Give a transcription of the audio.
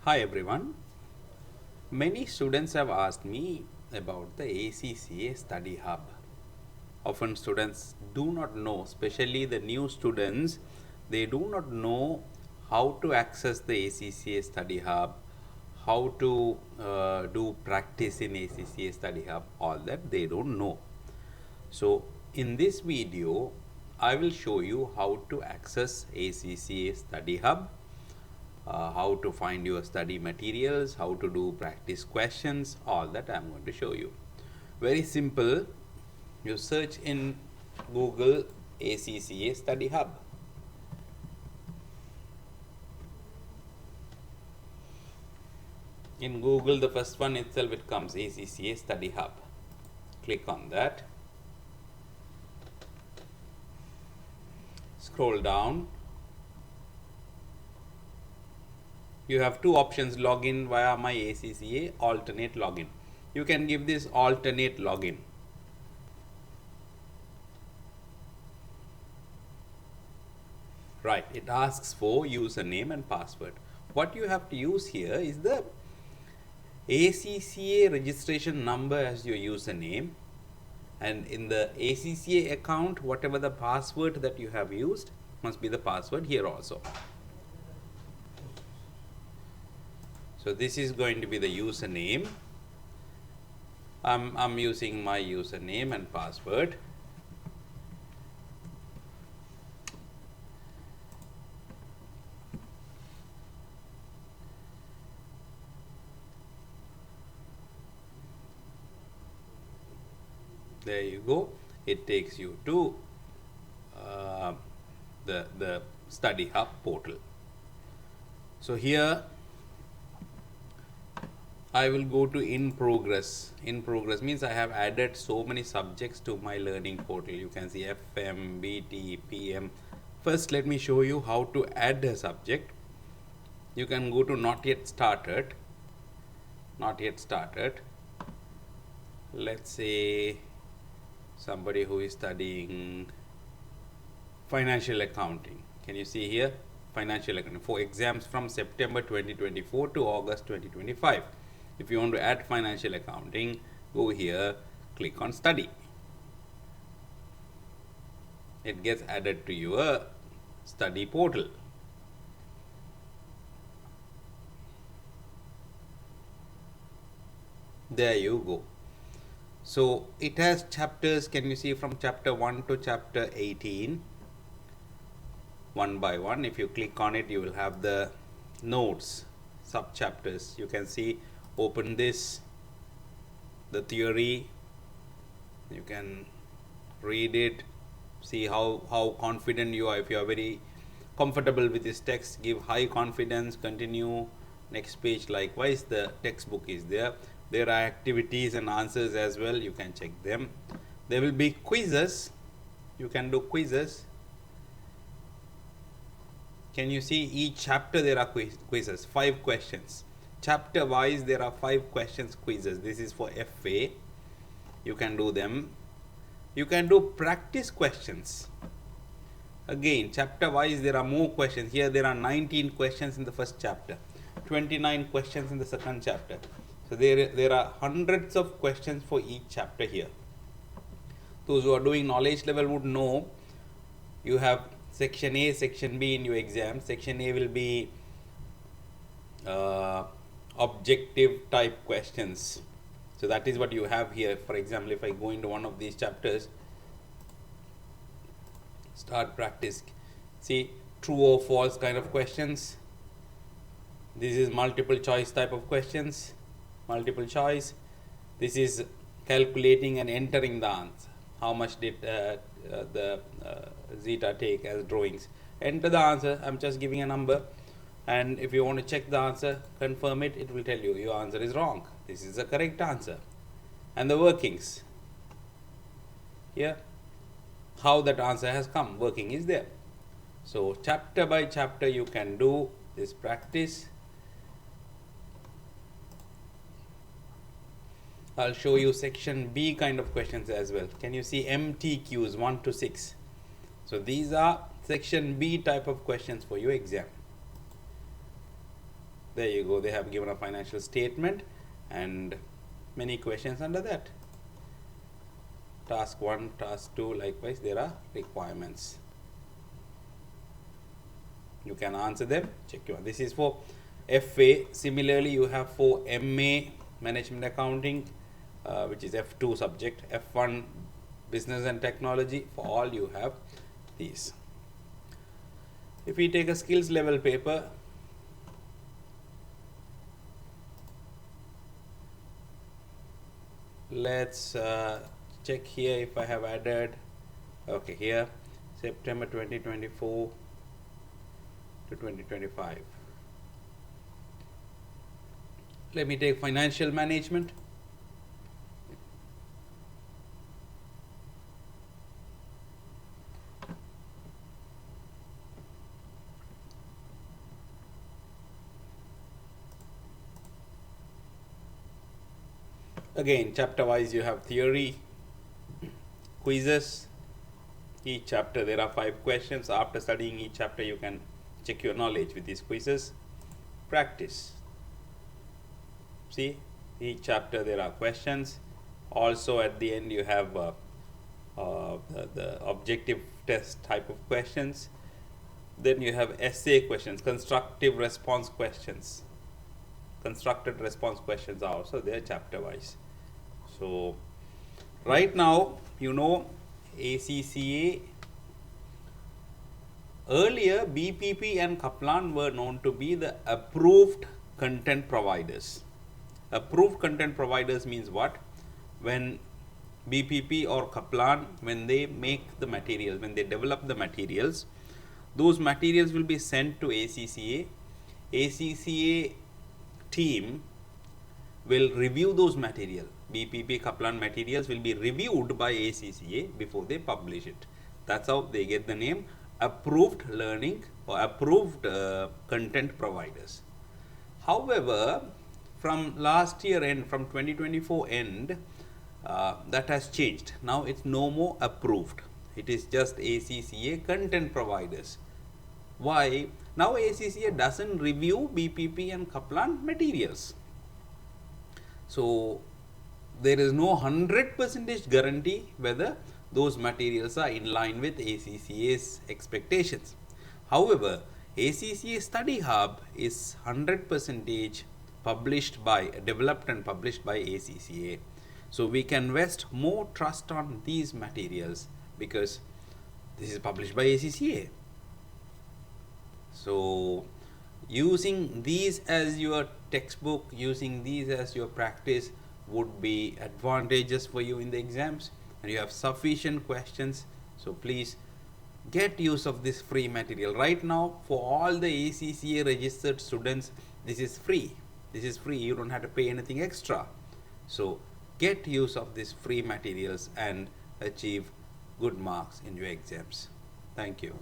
Hi everyone. Many students have asked me about the ACCA Study Hub. Often students do not know, especially the new students, they do not know how to access the ACCA Study Hub, how to do practice in ACCA Study Hub, all that they don't know. So in this video, I will show you how to access ACCA Study Hub, how to find your study materials, how to do practice questions, all that I am going to show you. Very simple. You search in Google ACCA Study Hub. In Google, the first one itself, it comes ACCA Study Hub. Click on that. Scroll down. You have two options: login via my ACCA, alternate login. You can give this alternate login. Right, it asks for username and password. What you have to use here is the ACCA registration number as your username, and in the ACCA account, whatever the password that you have used must be the password here also. So this is going to be the username. I'm using my username and password. There you go. It takes you to the Study Hub portal. So here I will go to in progress. In progress means I have added so many subjects to my learning portal. You can see FM, BT, PM. First, let me show you how to add a subject. You can go to not yet started. Not yet started. Let's say somebody who is studying financial accounting. Can you see here? Financial accounting for exams from September 2024 to August 2025. If you want to add financial accounting, go here, click on study. It gets added to your study portal. There you go. So it has chapters. Can you see from chapter 1 to chapter 18? One by one. If you click on it, you will have the notes, sub chapters. You can see, open this, the theory. You can read it, see how confident you are. If you are very comfortable with this text, give high confidence, continue. Next page, likewise, the textbook is there. There are activities and answers as well. You can check them. There will be quizzes. You can do quizzes. Can you see each chapter there are quizzes, 5 questions. Chapter wise there are 5 questions quizzes. This is for FA. You can do them. You can do practice questions. Again, chapter wise there are more questions. Here there are 19 questions in the first chapter, 29 questions in the second chapter. So there are hundreds of questions for each chapter here. Those who are doing knowledge level would know you have section A, section B in your exam. Section A will be objective type questions. So that is what you have here. For example, if I go into one of these chapters, start practice, see, true or false kind of questions. This is multiple choice type of questions, multiple choice. This is calculating and entering the answer. How much did the Zeta take as drawings? Enter the answer. I'm just giving a number, and if you want to check the answer, confirm it, it will tell you your answer is wrong. This is the correct answer. And the workings here, how that answer has come, working is there. So chapter by chapter you can do this practice. I'll show you section B kind of questions as well. Can you see MTQs 1 to 6? So these are section B type of questions for your exam. There you go, they have given a financial statement and many questions under that. Task 1, task 2, likewise there are requirements. You can answer them, check your. This is for FA. Similarly, you have for MA Management Accounting, which is F2 subject, F1 Business and Technology. For all you have these. If we take a skills level paper, let's check here if I have added. Okay, here September 2024 to 2025. Let me take financial management. Again, chapter wise you have theory, quizzes. Each chapter there are 5 questions. After studying each chapter you can check your knowledge with these quizzes. Practice. See, each chapter there are questions. Also at the end you have the objective test type of questions. Then you have essay questions, constructive response questions. Constructed response questions are also there chapter wise. So right now, you know, ACCA, earlier BPP and Kaplan were known to be the approved content providers. Approved content providers means what? When BPP or Kaplan, when they make the materials, when they develop the materials, those materials will be sent to ACCA. ACCA team will review those material. BPP Kaplan materials will be reviewed by ACCA before they publish it. That's how they get the name approved learning or approved content providers. However, from last year end, from 2024 end, that has changed. Now it's no more approved. It is just ACCA content providers. Why? Now ACCA doesn't review BPP and Kaplan materials. So there is no 100% guarantee whether those materials are in line with ACCA's expectations. However, ACCA Study Hub is 100% published by, developed and published by ACCA. So we can vest more trust on these materials because this is published by ACCA. So using these as your textbook, using these as your practice would be advantageous for you in the exams, and you have sufficient questions. So please get use of this free material. Right now for all the ACCA registered students, this is free. This is free. You don't have to pay anything extra. So get use of these free materials and achieve good marks in your exams. Thank you.